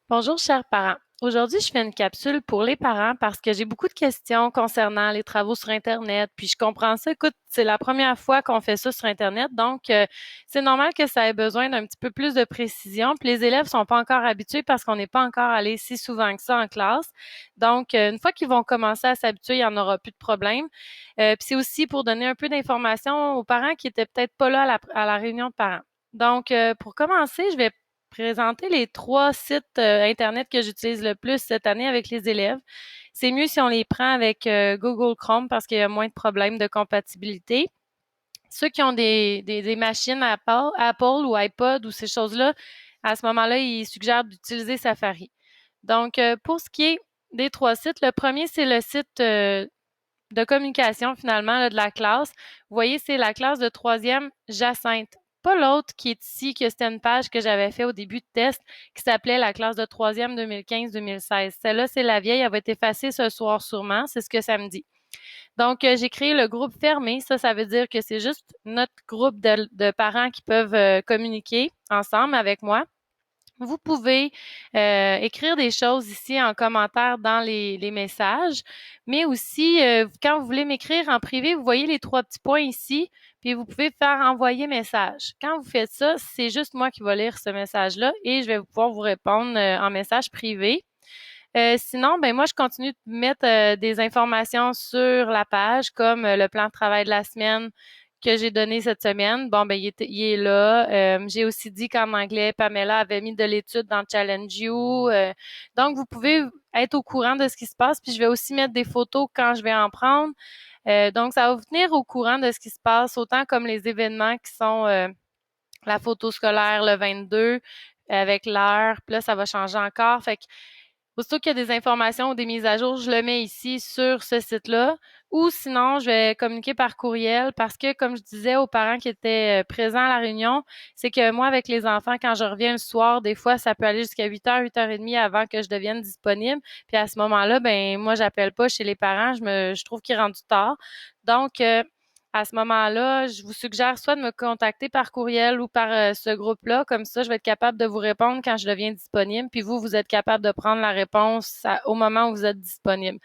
Bonjour, chers parents. Aujourd'hui, je fais une capsule pour les parents parce que j'ai beaucoup de questions concernant les travaux sur Internet. Puis je comprends ça. Écoute, c'est la première fois qu'on fait ça sur Internet, donc c'est normal que ça ait besoin d'un petit peu plus de précision. Puis les élèves sont pas encore habitués parce qu'on n'est pas encore allé si souvent que ça en classe. Donc, une fois qu'ils vont commencer à s'habituer, il n'y en aura plus de problème. Puis c'est aussi pour donner un peu d'informations aux parents qui étaient peut-être pas là à la réunion de parents. Donc, pour commencer, je vais présenter les 3 sites, internet que j'utilise le plus cette année avec les élèves. C'est mieux si on les prend avec, Google Chrome parce qu'il y a moins de problèmes de compatibilité. Ceux qui ont des machines Apple ou iPod ou ces choses-là, à ce moment-là, ils suggèrent d'utiliser Safari. Donc, pour ce qui est des 3 sites, le premier c'est le site, de communication finalement là, de la classe. Vous voyez, c'est la classe de troisième Jacinthe. Pas l'autre qui est ici, que c'était une page que j'avais fait au début de test qui s'appelait la classe de troisième 2015-2016. Celle-là, c'est la vieille, elle va être effacée ce soir sûrement, c'est ce que ça me dit. Donc, j'ai créé le groupe fermé. Ça veut dire que c'est juste notre groupe de parents qui peuvent communiquer ensemble avec moi. Vous pouvez écrire des choses ici en commentaire dans les messages, mais aussi quand vous voulez m'écrire en privé, vous voyez les 3 petits points ici, puis vous pouvez faire envoyer message. Quand vous faites ça, c'est juste moi qui vais lire ce message-là et je vais pouvoir vous répondre en message privé. Sinon, ben moi, je continue de mettre des informations sur la page, comme le plan de travail de la semaine que j'ai donné cette semaine. Bon, ben il est là. J'ai aussi dit qu'en anglais, Pamela avait mis de l'étude dans Challenge You. Donc, vous pouvez être au courant de ce qui se passe. Puis, je vais aussi mettre des photos quand je vais en prendre. Donc, ça va vous tenir au courant de ce qui se passe, autant comme les événements qui sont la photo scolaire le 22 avec l'heure. Puis là, ça va changer encore. Fait que aussitôt qu'il y a des informations ou des mises à jour, je le mets ici sur ce site-là. Ou sinon, je vais communiquer par courriel parce que, comme je disais aux parents qui étaient présents à la réunion, c'est que moi, avec les enfants, quand je reviens le soir, des fois, ça peut aller jusqu'à 8h, 8h30 avant que je devienne disponible. Puis à ce moment-là, ben moi, j'appelle pas chez les parents. Je trouve qu'il est rendu tard. Donc, à ce moment-là, je vous suggère soit de me contacter par courriel ou par ce groupe-là. Comme ça, je vais être capable de vous répondre quand je deviens disponible. Puis vous, vous êtes capable de prendre la réponse au moment où vous êtes disponible.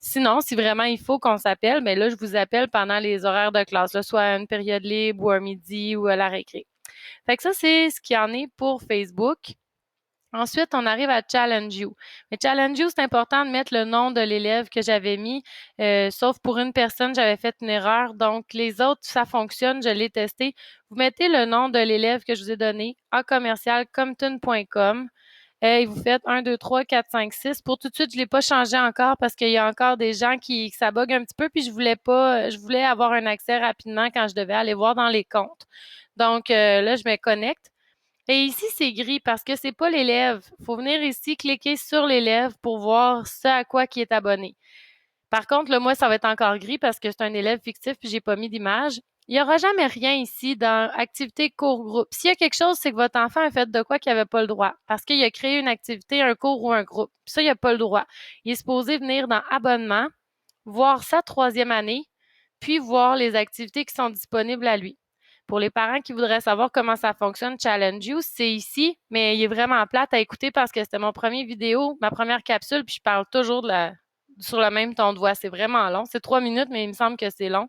Sinon, si vraiment il faut qu'on s'appelle, mais là, je vous appelle pendant les horaires de classe, là, soit à une période libre ou un midi ou à la récré. Fait que ça, c'est ce qu'il y en est pour Facebook. Ensuite, on arrive à Challenge You. Mais Challenge You, c'est important de mettre le nom de l'élève que j'avais mis, sauf pour une personne, j'avais fait une erreur. Donc, les autres, ça fonctionne, je l'ai testé. Vous mettez le nom de l'élève que je vous ai donné en commercial compton.com. Et vous faites 1, 2, 3, 4, 5, 6. Pour tout de suite, je l'ai pas changé encore parce qu'il y a encore des gens que ça bug un petit peu, puis je voulais pas, je voulais avoir un accès rapidement quand je devais aller voir dans les comptes. Donc, là, je me connecte. Et ici, c'est gris parce que c'est pas l'élève. Il faut venir ici, cliquer sur l'élève pour voir ce à quoi qui est abonné. Par contre, là, moi, ça va être encore gris parce que c'est un élève fictif puis j'ai pas mis d'image. Il y aura jamais rien ici dans activité cours groupe. S'il y a quelque chose, c'est que votre enfant a fait de quoi qu'il avait pas le droit. Parce qu'il a créé une activité, un cours ou un groupe. Puis ça, il a pas le droit. Il est supposé venir dans abonnement, voir sa troisième année, puis voir les activités qui sont disponibles à lui. Pour les parents qui voudraient savoir comment ça fonctionne, Challenge You, c'est ici, mais il est vraiment plate à écouter parce que c'était mon premier vidéo, ma première capsule, puis je parle toujours sur le même ton de voix. C'est vraiment long. C'est 3 minutes, mais il me semble que c'est long.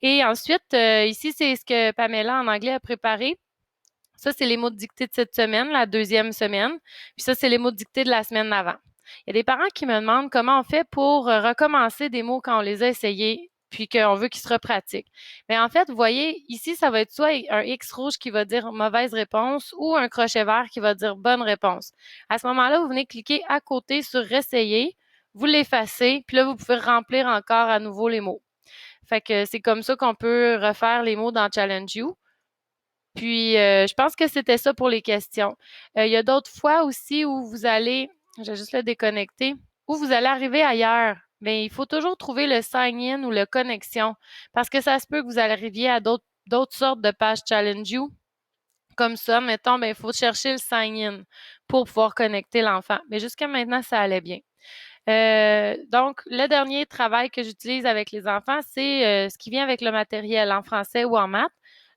Et ensuite, ici, c'est ce que Pamela en anglais a préparé. Ça, c'est les mots de dictée de cette semaine, la deuxième semaine. Puis ça, c'est les mots de dictée de la semaine d'avant. Il y a des parents qui me demandent comment on fait pour recommencer des mots quand on les a essayés, puis qu'on veut qu'ils se repratiquent. Mais en fait, vous voyez, ici, ça va être soit un X rouge qui va dire mauvaise réponse ou un crochet vert qui va dire bonne réponse. À ce moment-là, vous venez cliquer à côté sur Réessayer, vous l'effacez, puis là, vous pouvez remplir encore à nouveau les mots. Fait que c'est comme ça qu'on peut refaire les mots dans Challenge You. Puis, je pense que c'était ça pour les questions. Il y a d'autres fois aussi où vous allez, je vais juste le déconnecter, où vous allez arriver ailleurs. Mais il faut toujours trouver le sign-in ou le connexion parce que ça se peut que vous arriviez à d'autres sortes de pages Challenge You. Comme ça, mettons, ben, il faut chercher le sign-in pour pouvoir connecter l'enfant. Mais jusqu'à maintenant, ça allait bien. Donc, le dernier travail que j'utilise avec les enfants, c'est ce qui vient avec le matériel en français ou en maths.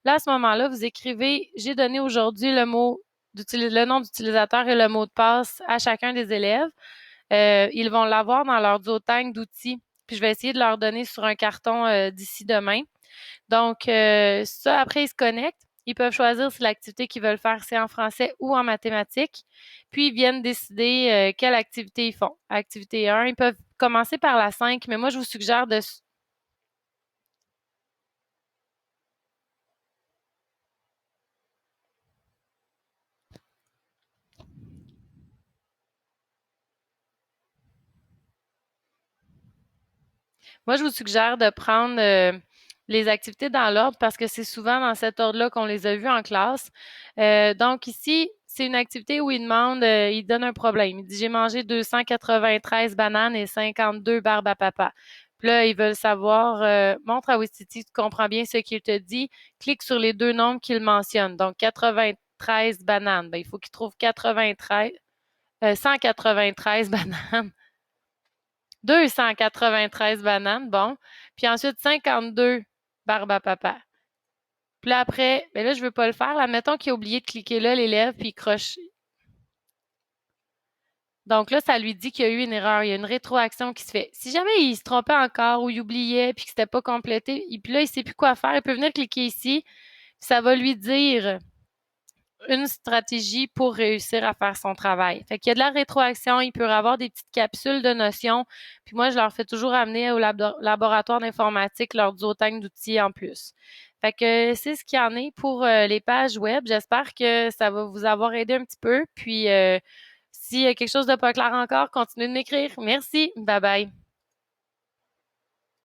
Là, à ce moment-là, vous écrivez, j'ai donné aujourd'hui le mot le nom d'utilisateur et le mot de passe à chacun des élèves. Ils vont l'avoir dans leur duotang d'outils. Puis je vais essayer de leur donner sur un carton d'ici demain. Donc, ça, après, ils se connectent. Ils peuvent choisir si l'activité qu'ils veulent faire, c'est en français ou en mathématiques. Puis, ils viennent décider quelle activité ils font. Activité 1, ils peuvent commencer par la 5, mais moi, je vous suggère de... Moi, je vous suggère de prendre les activités dans l'ordre parce que c'est souvent dans cet ordre-là qu'on les a vues en classe. Donc ici, c'est une activité où il demande, il donne un problème. Il dit, j'ai mangé 293 bananes et 52 barbes à papa. Puis là, ils veulent savoir, montre à Wistiti, tu comprends bien ce qu'il te dit. Clique sur les deux nombres qu'il mentionne. Donc 93 bananes. Ben, il faut qu'il trouve 93, 193 bananes. 293 bananes, bon. Puis ensuite, 52 barbes à papa. Puis là, après, ben là, je veux pas le faire. Là, mettons qu'il a oublié de cliquer là, l'élève, puis il croche. Donc là, ça lui dit qu'il y a eu une erreur. Il y a une rétroaction qui se fait. Si jamais il se trompait encore ou il oubliait, puis que c'était pas complété, et puis là, il sait plus quoi faire, il peut venir cliquer ici. Puis ça va lui dire une stratégie pour réussir à faire son travail. Fait qu'il y a de la rétroaction, il peut avoir des petites capsules de notions, puis moi, je leur fais toujours amener au laboratoire d'informatique leur duotang d'outils en plus. Fait que c'est ce qu'il y en est pour les pages web. J'espère que ça va vous avoir aidé un petit peu. Puis, s'il y a quelque chose de pas clair encore, continuez de m'écrire. Merci. Bye bye.